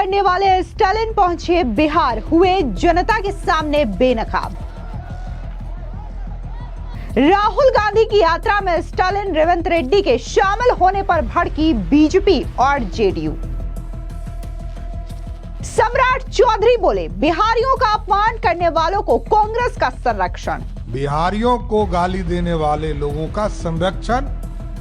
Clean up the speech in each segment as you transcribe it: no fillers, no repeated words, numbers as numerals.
करने वाले स्टालिन पहुंचे बिहार, हुए जनता के सामने बेनकाब। राहुल गांधी की यात्रा में स्टालिन रेवंत रेड्डी के शामिल होने पर भड़की बीजेपी और जेडीयू। सम्राट चौधरी बोले, बिहारियों का अपमान करने वालों को कांग्रेस का संरक्षण। बिहारियों को गाली देने वाले लोगों का संरक्षण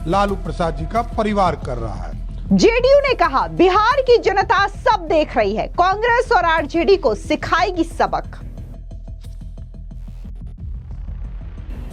लालू प्रसाद जी का परिवार कर रहा है। जेडीयू ने कहा, बिहार की जनता सब देख रही है, कांग्रेस और आरजेडी को सिखाएगी सबक।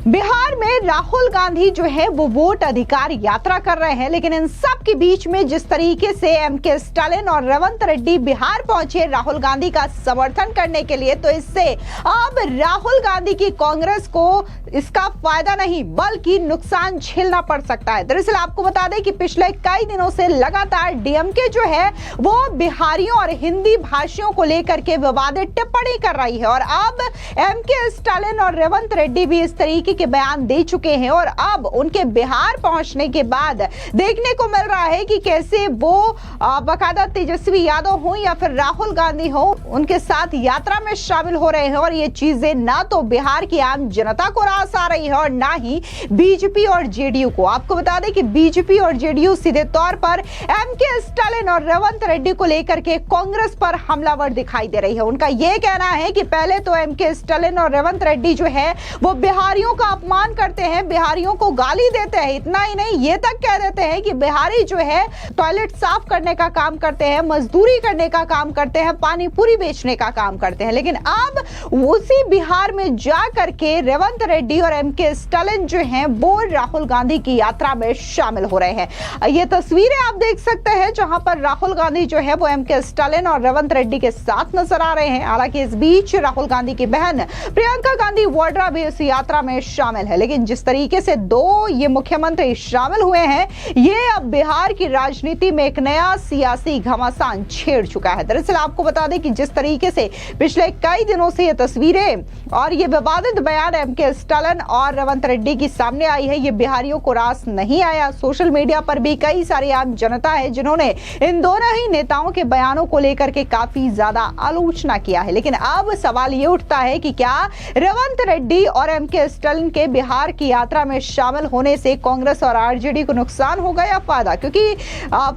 बिहार में राहुल गांधी जो है वो वोट अधिकार यात्रा कर रहे हैं, लेकिन इन सब के बीच में जिस तरीके से एमके स्टालिन और रेवंत रेड्डी बिहार पहुंचे राहुल गांधी का समर्थन करने के लिए, तो इससे अब राहुल गांधी की कांग्रेस को इसका फायदा नहीं बल्कि नुकसान झेलना पड़ सकता है। दरअसल आपको बता दें कि पिछले कई दिनों से लगातार डीएमके जो है वो बिहारियों और हिंदी भाषियों को लेकर के विवादित टिप्पणी कर रही है, और अब एमके स्टालिन और रेवंत रेड्डी भी इस तरीके के बयान दे चुके हैं। और अब उनके बिहार पहुंचने के बाद देखने को मिल रहा है कि कैसे वो बाकायदा तेजस्वी यादव हो या फिर राहुल गांधी हो, उनके साथ यात्रा में शामिल हो रहे हैं। और ये चीजें ना तो बिहार की आम जनता को रास आ रही है और ना ही बीजेपी और जेडीयू को। आपको बता दें कि बीजेपी और जेडीयू सीधे तौर पर एमके स्टालिन और रेवंत रेड्डी को लेकर के कांग्रेस पर हमलावर दिखाई दे रही है। उनका यह कहना है कि पहले तो एमके स्टालिन और रेवंत रेड्डी जो है वो बिहारियों का अपमान करते हैं, बिहारियों को गाली देते हैं। इतना ही नहीं, ये तक कह देते हैं कि बिहारी जो है टॉयलेट साफ करने का काम करते हैं, मजदूरी करने का काम करते हैं, पानी पूरी बेचने का काम करते हैं। लेकिन अब उसी बिहार में जा करके रेवंत रेड्डी और एमके स्टालिन जो हैं वो राहुल गांधी की यात्रा में शामिल हो रहे हैं। ये तस्वीरें आप देख सकते हैं जहां पर राहुल गांधी जो है वो एमके स्टालिन और रेवंत रेड्डी के साथ नजर आ रहे हैं। हालांकि इस बीच राहुल गांधी की बहन प्रियंका गांधी वाड्रा भी इस यात्रा में शामिल है। लेकिन जिस तरीके से दो ये मुख्यमंत्री शामिल हुए हैं, ये अब बिहार की राजनीति में एक नया सियासी घमासान छेड़ चुका है। दरअसल आपको बता दें कि जिस तरीके से पिछले कई दिनों से ये तस्वीरें और ये विवादित बयान एमके स्टालिन और रेवंत रेड्डी की सामने आई है, ये बिहारियों को रास नहीं आया। सोशल मीडिया पर भी कई सारी आम जनता है जिन्होंने इन दोनों ही नेताओं के बयानों को लेकर के काफी ज्यादा आलोचना किया है। लेकिन अब सवाल ये उठता है कि क्या रेवंत रेड्डी और एमके स्टालिन के बिहार की यात्रा में शामिल होने से कांग्रेस और आरजेडी को नुकसान होगा या फायदा? क्योंकि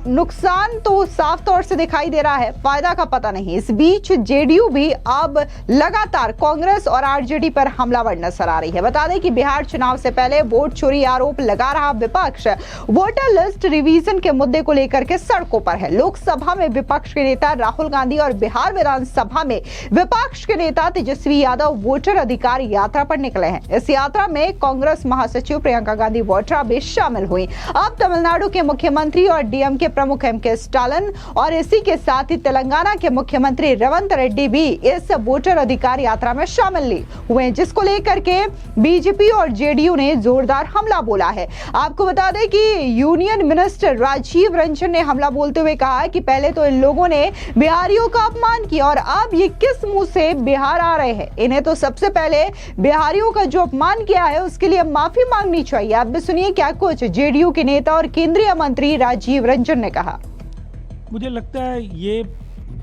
नुकसान तो साफ तौर से दिखाई दे रहा है, फायदा का पता नहीं। इस बीच जेडीयू भी अब लगातार कांग्रेस और आरजेडी पर हमलावर नजर आ रही है। बता दें कि बिहार चुनाव से पहले वोट चोरी आरोप लगा रहा विपक्ष वोटर लिस्ट रिवीजन के मुद्दे को लेकर के सड़कों पर है। लोकसभा में विपक्ष के नेता राहुल गांधी और बिहार विधानसभा में विपक्ष के नेता तेजस्वी यादव वोटर अधिकार यात्रा पर निकले हैं। इस यात्रा में कांग्रेस महासचिव प्रियंका गांधी वाड्रा भी शामिल हुई। अब तमिलनाडु के मुख्यमंत्री और डीएमके प्रमुख एमके स्टालिन और इसी के साथ ही तेलंगाना के मुख्यमंत्री रेवंत रेड्डी भी इस वोटर अधिकार यात्रा में शामिल हुए, जिसको लेकर के बीजेपी और जेडीयू ने जोरदार हमला बोला है। आपको बता दें कि यूनियन मिनिस्टर राजीव रंजन ने हमला बोलते हुए कहा कि पहले तो इन लोगों ने बिहारियों का अपमान किया और अब ये किस मुंह से बिहार आ रहे हैं। इन्हें तो सबसे पहले बिहारियों का जो अपमान किया है उसके लिए माफी मांगनी चाहिए। आप भी सुनिए क्या कुछ जेडीयू के नेता और केंद्रीय मंत्री राजीव रंजन ने कहा। मुझे लगता है ये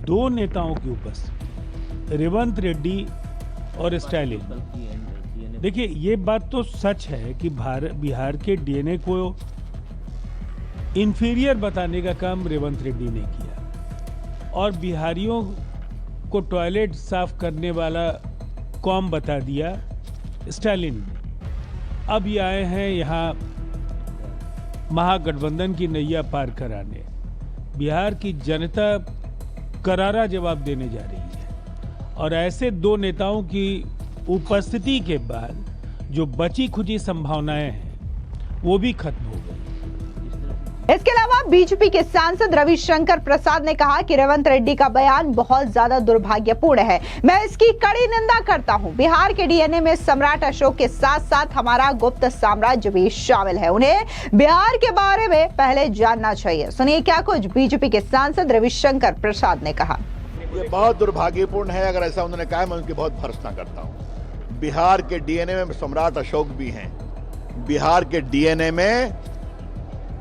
दो नेताओं की उपस्थिति, रेवंत रेड्डी और स्टालिन, देखिए ये बात तो सच है कि बिहार के डीएनए को इंफीरियर बताने का काम रेवंत रेड्डी ने किया और बिहारियों को टॉयलेट साफ करने वाला कौम बता दिया स्टालिन ने। अब ये आए हैं यहाँ महागठबंधन की नैया पार कराने। बिहार की जनता करारा जवाब देने जा रही है और ऐसे दो नेताओं की उपस्थिति के बाद जो बची खुची संभावनाएं हैं वो भी खत्म हो गई। इसके अलावा बीजेपी के सांसद रविशंकर प्रसाद ने कहा कि रेवंत रेड्डी का बयान बहुत ज्यादा दुर्भाग्यपूर्ण है। मैं इसकी कड़ी निंदा करता हूं। बिहार के डीएनए में सम्राट अशोक के साथ साथ हमारा गुप्त साम्राज्य भी शामिल है। उन्हें बिहार के बारे में पहले जानना चाहिए। सुनिए क्या कुछ बीजेपी के सांसद रविशंकर प्रसाद ने कहा। ये बहुत दुर्भाग्यपूर्ण है। अगर ऐसा उन्होंने कहा, मैं उनकी बहुत भर्त्सना करता हूँ। बिहार के डीएनए में सम्राट अशोक भी हैं। बिहार के डीएनए में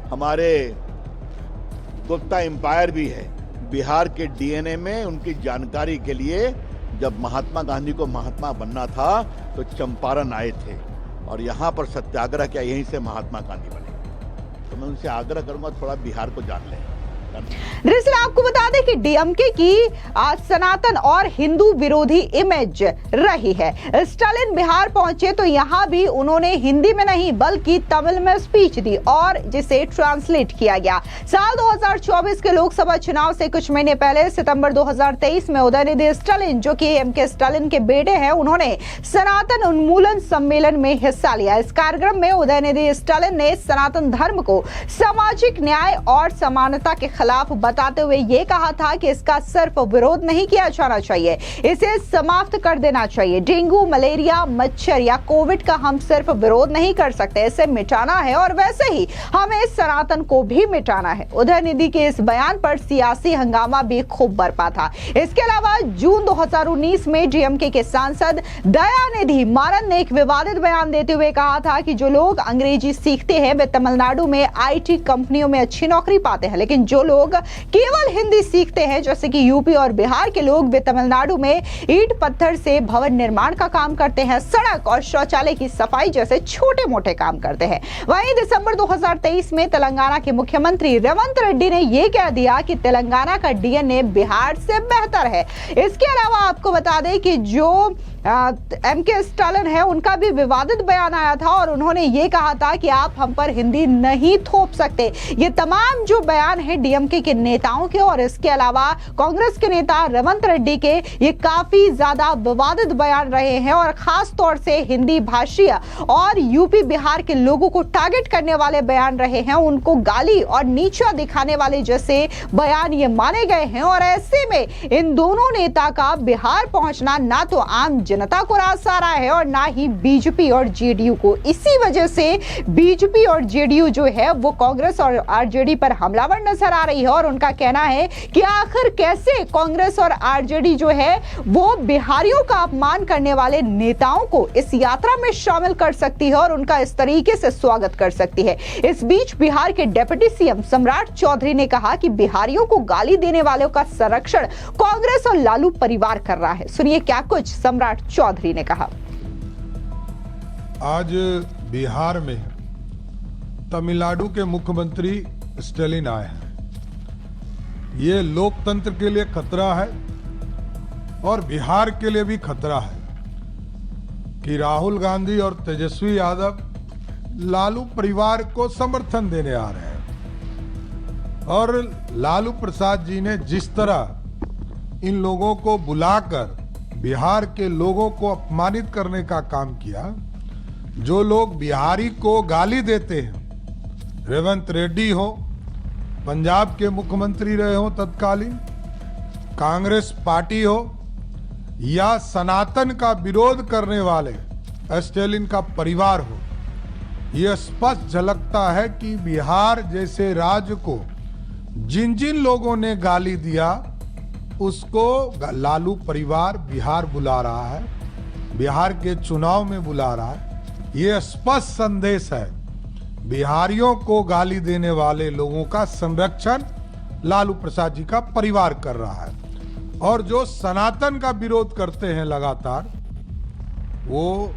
हमारे गुप्ता एम्पायर भी है। बिहार के डीएनए में उनकी जानकारी के लिए जब महात्मा गांधी को महात्मा बनना था तो चंपारण आए थे और यहाँ पर सत्याग्रह किया, यहीं से महात्मा गांधी बने। तो मैं उनसे आग्रह करूंगा थोड़ा बिहार को जान लें। दरअसल आपको बता दें कि डीएमके की सनातन और हिंदू विरोधी इमेज रही है। स्टालिन बिहार पहुंचे तो यहां भी उन्होंने हिंदी में नहीं बल्कि तमिल में स्पीच दी और जिसे ट्रांसलेट किया गया। साल 2024 के लोकसभा चुनाव से कुछ महीने पहले सितंबर 2023 में उदयनिधि स्टालिन, जो कि एमके स्टालिन के बेटे हैं, उन्होंने सनातन उन्मूलन सम्मेलन में हिस्सा लिया। इस कार्यक्रम में उदयनिधि स्टालिन ने सनातन धर्म को सामाजिक न्याय और समानता के खिलाफ बताते हुए यह कहा था कि इसका सिर्फ विरोध नहीं किया जाना चाहिए, इसे समाप्त कर देना चाहिए। डेंगू, मलेरिया, मच्छर या कोविड का हम सिर्फ विरोध नहीं कर सकते, इसे मिटाना है और वैसे ही हमें सनातन को भी मिटाना है। उदयनिधि के इस बयान पर सियासी हंगामा भी खूब बरपा था। इसके अलावा जून 2019 में डीएमके के सांसद दयानिधि मारन ने एक विवादित बयान देते हुए कहा था कि जो लोग अंग्रेजी सीखते हैं वे तमिलनाडु में आईटी कंपनियों में अच्छी नौकरी पाते हैं, लेकिन जो लोग केवल हिंदी सीखते हैं जैसे कि यूपी और बिहार के लोग, वे तमिलनाडु में ईंट पत्थर से भवन निर्माण का काम करते हैं, सड़क और शौचालय की सफाई जैसे छोटे मोटे काम करते हैं। वहीं दिसंबर 2023 में तेलंगाना के मुख्यमंत्री रेवंत रेड्डी ने यह कह दिया कि तेलंगाना का डीएनए बिहार से बेहतर है। इसके अलावा आपको बता दें कि जो एमके स्टालिन है उनका भी विवादित बयान आया था और उन्होंने ये कहा था कि आप हम पर हिंदी नहीं थोप सकते। ये तमाम जो बयान है डीएमके के नेताओं के और इसके अलावा कांग्रेस के नेता रेवंत रेड्डी के, ये काफी ज्यादा विवादित बयान रहे हैं और खास तौर से हिंदी भाषी और यूपी बिहार के लोगों को टारगेट करने वाले बयान रहे हैं। उनको गाली और नीचा दिखाने वाले जैसे बयान ये माने गए हैं और ऐसे में इन दोनों नेता का बिहार पहुंचना ना तो आम जनता को रास आ रहा है और ना ही बीजेपी और जेडीयू को। इसी वजह से बीजेपी और जेडीयू जो है वो कांग्रेस और आरजेडी पर हमलावर नजर आ रही है और उनका कहना है कि आखिर कैसे कांग्रेस और आरजेडी जो है वो बिहारियों का अपमान करने वाले नेताओं को इस यात्रा में शामिल कर सकती है और उनका इस तरीके से स्वागत कर सकती है। इस बीच बिहार के डिप्टी सीएम सम्राट चौधरी ने कहा कि बिहारियों को गाली देने वालों का संरक्षण कांग्रेस और लालू परिवार कर रहा है। सुनिए क्या कुछ सम्राट चौधरी ने कहा। आज बिहार में तमिलनाडु के मुख्यमंत्री स्टालिन आए हैं। ये लोकतंत्र के लिए खतरा है और बिहार के लिए भी खतरा है कि राहुल गांधी और तेजस्वी यादव लालू परिवार को समर्थन देने आ रहे हैं और लालू प्रसाद जी ने जिस तरह इन लोगों को बुलाकर बिहार के लोगों को अपमानित करने का काम किया, जो लोग बिहारी को गाली देते हैं, रेवंत रेड्डी हो, पंजाब के मुख्यमंत्री रहे हो तत्कालीन, कांग्रेस पार्टी हो या सनातन का विरोध करने वाले स्टालिन का परिवार हो, यह स्पष्ट झलकता है कि बिहार जैसे राज्य को जिन जिन लोगों ने गाली दिया उसको लालू परिवार बिहार बुला रहा है, बिहार के चुनाव में बुला रहा है। यह स्पष्ट संदेश है, बिहारियों को गाली देने वाले लोगों का संरक्षण लालू प्रसाद जी का परिवार कर रहा है और जो सनातन का विरोध करते हैं लगातार, वो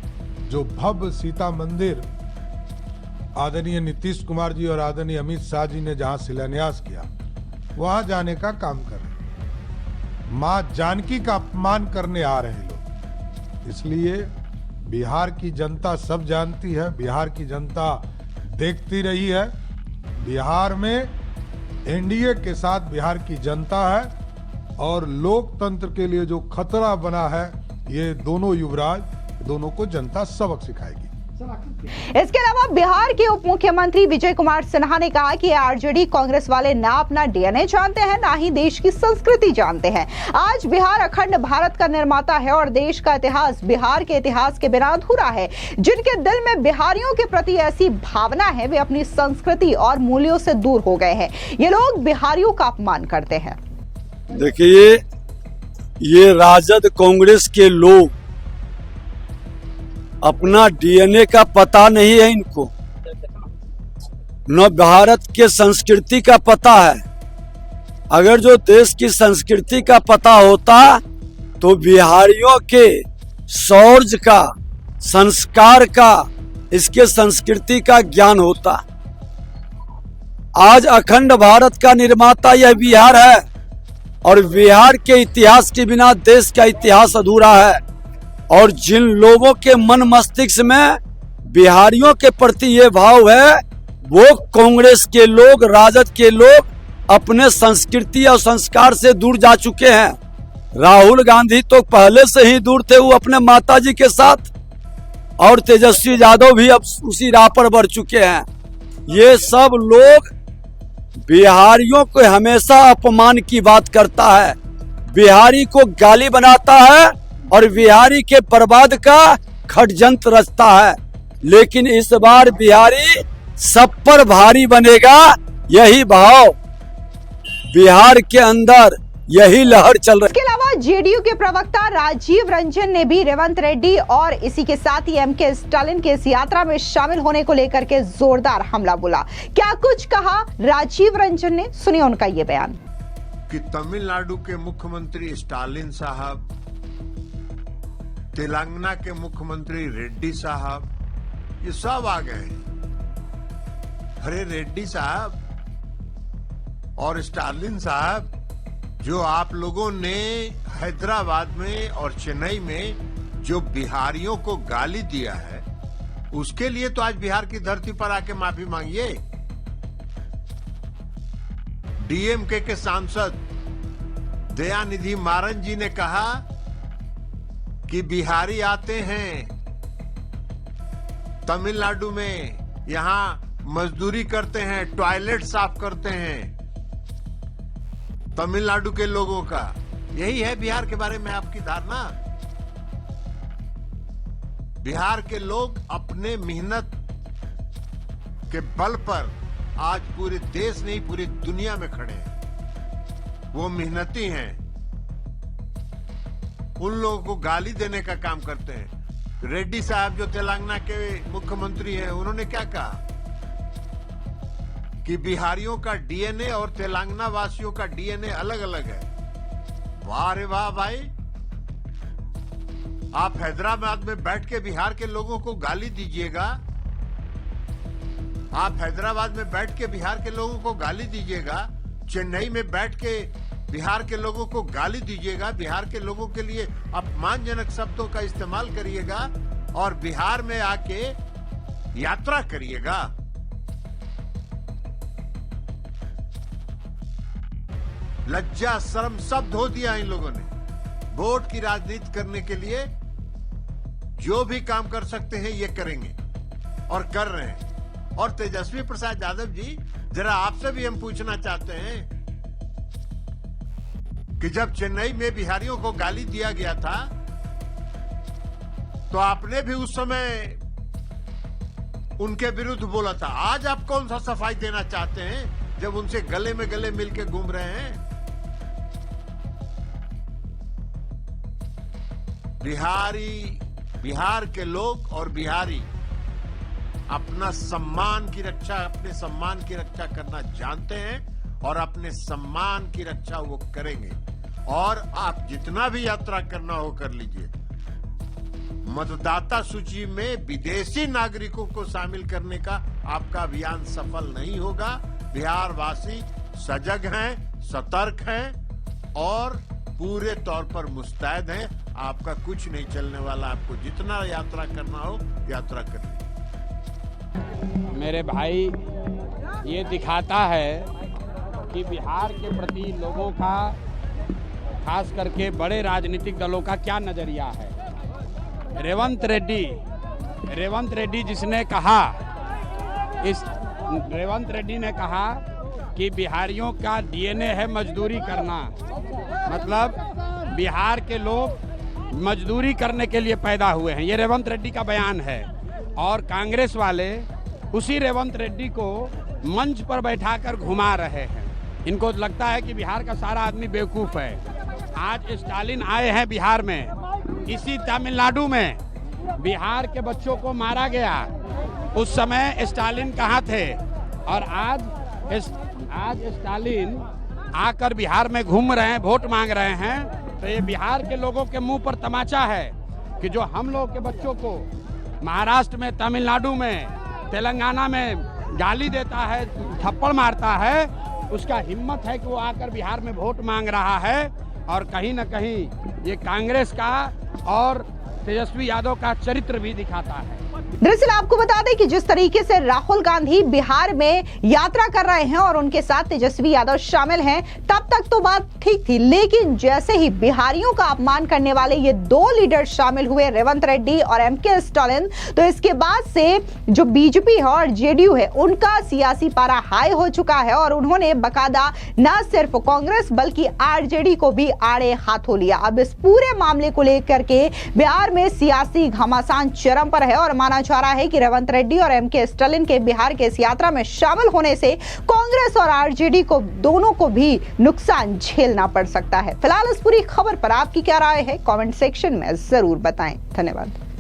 जो भव्य सीता मंदिर आदरणीय नीतीश कुमार जी और आदरणीय अमित शाह जी ने जहां शिलान्यास किया, वहां जाने का काम कर रहे हैं। मां जानकी का अपमान करने आ रहे लोग। इसलिए बिहार की जनता सब जानती है, बिहार की जनता देखती रही है। बिहार में एनडीए के साथ बिहार की जनता है और लोकतंत्र के लिए जो खतरा बना है, ये दोनों युवराज, दोनों को जनता सबक सिखाएगी। इसके अलावा बिहार के उप मुख्यमंत्री विजय कुमार सिन्हा ने कहा कि आरजेडी कांग्रेस वाले ना अपना डीएनए जानते हैं ना ही देश की संस्कृति जानते हैं। आज बिहार अखंड भारत का निर्माता है और देश का इतिहास बिहार के इतिहास के बिना अधूरा है। जिनके दिल में बिहारियों के प्रति ऐसी भावना है, वे अपनी संस्कृति और मूल्यों से दूर हो गए हैं। ये लोग बिहारियों का अपमान करते हैं। देखिए, ये राजद कांग्रेस के लोग अपना डीएनए का पता नहीं है इनको, न भारत के संस्कृति का पता है। अगर जो देश की संस्कृति का पता होता तो बिहारियों के शौर्य का, संस्कार का, इसके संस्कृति का ज्ञान होता। आज अखंड भारत का निर्माता यह बिहार है और बिहार के इतिहास के बिना देश का इतिहास अधूरा है। और जिन लोगों के मन मस्तिष्क में बिहारियों के प्रति ये भाव है, वो कांग्रेस के लोग, राजद के लोग अपने संस्कृति और संस्कार से दूर जा चुके हैं। राहुल गांधी तो पहले से ही दूर थे, वो अपने माताजी के साथ, और तेजस्वी यादव भी अब उसी राह पर बढ़ चुके हैं। ये सब लोग बिहारियों को हमेशा अपमान की बात करता है, बिहारी को गाली बनाता है और बिहारी के बर्बाद का षड्यंत्र रचता है। लेकिन इस बार बिहारी सब पर भारी बनेगा, यही भाव बिहार के अंदर, यही लहर चल रही है। इसके अलावा जेडीयू के प्रवक्ता राजीव रंजन ने भी रेवंत रेड्डी और इसी के साथ ही एमके स्टालिन के इस यात्रा में शामिल होने को लेकर के जोरदार हमला बोला। क्या कुछ कहा राजीव रंजन ने, सुनिए उनका ये बयान। कि तमिलनाडु के मुख्यमंत्री स्टालिन साहब, तेलंगाना के मुख्यमंत्री रेड्डी साहब, ये सब आ गए। अरे रेड्डी साहब और स्टालिन साहब, जो आप लोगों ने हैदराबाद में और चेन्नई में जो बिहारियों को गाली दिया है, उसके लिए तो आज बिहार की धरती पर आके माफी मांगिए। डीएमके के सांसद दयानिधि मारन जी ने कहा कि बिहारी आते हैं तमिलनाडु में, यहां मजदूरी करते हैं, टॉयलेट साफ करते हैं। तमिलनाडु के लोगों का यही है बिहार के बारे में आपकी धारणा। बिहार के लोग अपने मेहनत के बल पर आज पूरे देश नहीं पूरी दुनिया में खड़े हैं। वो मेहनती हैं, उन लोगों को गाली देने का काम करते हैं। रेड्डी साहब जो तेलंगाना के मुख्यमंत्री हैं, उन्होंने क्या कहा कि बिहारियों का डीएनए और तेलंगाना वासियों का डीएनए अलग अलग है। वाह रे वाह भाई, आप हैदराबाद में बैठ के बिहार के लोगों को गाली दीजिएगा, आप हैदराबाद में बैठ के बिहार के लोगों को गाली दीजिएगा, चेन्नई में बैठ के बिहार के लोगों को गाली दीजिएगा, बिहार के लोगों के लिए अपमानजनक शब्दों का इस्तेमाल करिएगा और बिहार में आके यात्रा करिएगा। लज्जा शर्म सब धो दिया इन लोगों ने। वोट की राजनीति करने के लिए जो भी काम कर सकते हैं ये करेंगे और कर रहे हैं। और तेजस्वी प्रसाद यादव जी, जरा आपसे भी हम पूछना चाहते हैं कि जब चेन्नई में बिहारियों को गाली दिया गया था तो आपने भी उस समय उनके विरुद्ध बोला था। आज आप कौन सा सफाई देना चाहते हैं जब उनसे गले में गले मिलकर घूम रहे हैं? बिहार के लोग और बिहारी अपना सम्मान की रक्षा, अपने सम्मान की रक्षा करना जानते हैं और अपने सम्मान की रक्षा वो करेंगे। और आप जितना भी यात्रा करना हो कर लीजिए। मतदाता सूची में विदेशी नागरिकों को शामिल करने का आपका अभियान सफल नहीं होगा। बिहार वासी सजग हैं, सतर्क हैं और पूरे तौर पर मुस्तैद हैं। आपका कुछ नहीं चलने वाला। आपको जितना यात्रा करना हो यात्रा करिए। मेरे भाई, ये दिखाता है कि बिहार के प्रति लोगों का, खास करके बड़े राजनीतिक दलों का क्या नजरिया है। रेवंत रेड्डी जिसने कहा, रेवंत रेड्डी ने कहा कि बिहारियों का डीएनए है मजदूरी करना, मतलब बिहार के लोग मजदूरी करने के लिए पैदा हुए हैं। ये रेवंत रेड्डी का बयान है। और कांग्रेस वाले उसी रेवंत रेड्डी को मंच पर बैठाकर घुमा रहे हैं। इनको लगता है कि बिहार का सारा आदमी बेवकूफ़ है। आज स्टालिन आए हैं बिहार में, इसी तमिलनाडु में बिहार के बच्चों को मारा गया। उस समय स्टालिन कहाँ थे? और आज स्टालिन आकर बिहार में घूम रहे हैं, वोट मांग रहे हैं, तो ये बिहार के लोगों के मुंह पर तमाचा है कि जो हम लोग के बच्चों को महाराष्ट्र में, तमिलनाडु में, तेलंगाना में गाली देता है, थप्पड़ मारता है, उसका हिम्मत है कि वो आकर बिहार में वोट मांग रहा है। और कहीं न कहीं ये कांग्रेस का और तेजस्वी यादव का चरित्र भी दिखाता है। दरअसल आपको बता दें कि जिस तरीके से राहुल गांधी बिहार में यात्रा कर रहे हैं और उनके साथ तेजस्वी यादव शामिल हैं, तब तक तो बात ठीक थी, लेकिन जैसे ही बिहारियों का अपमान करने वाले ये दो लीडर शामिल हुए, रेवंत रेड्डी और एमके स्टालिन, तो इसके बाद से जो बीजेपी है और जेडीयू है, उनका सियासी पारा हाई हो चुका है और उन्होंने बकायदा न सिर्फ कांग्रेस बल्कि आरजेडी को भी आड़े हाथों लिया। अब इस पूरे मामले को लेकर के बिहार में सियासी घमासान चरम पर है और माना जा रहा है कि रेवंत रेड्डी और एमके स्टालिन के बिहार के इस यात्रा में शामिल होने से कांग्रेस और आरजेडी को दोनों को भी नुकसान झेलना पड़ सकता है। फिलहाल इस पूरी खबर पर आपकी क्या राय है, कमेंट सेक्शन में जरूर बताएं। धन्यवाद।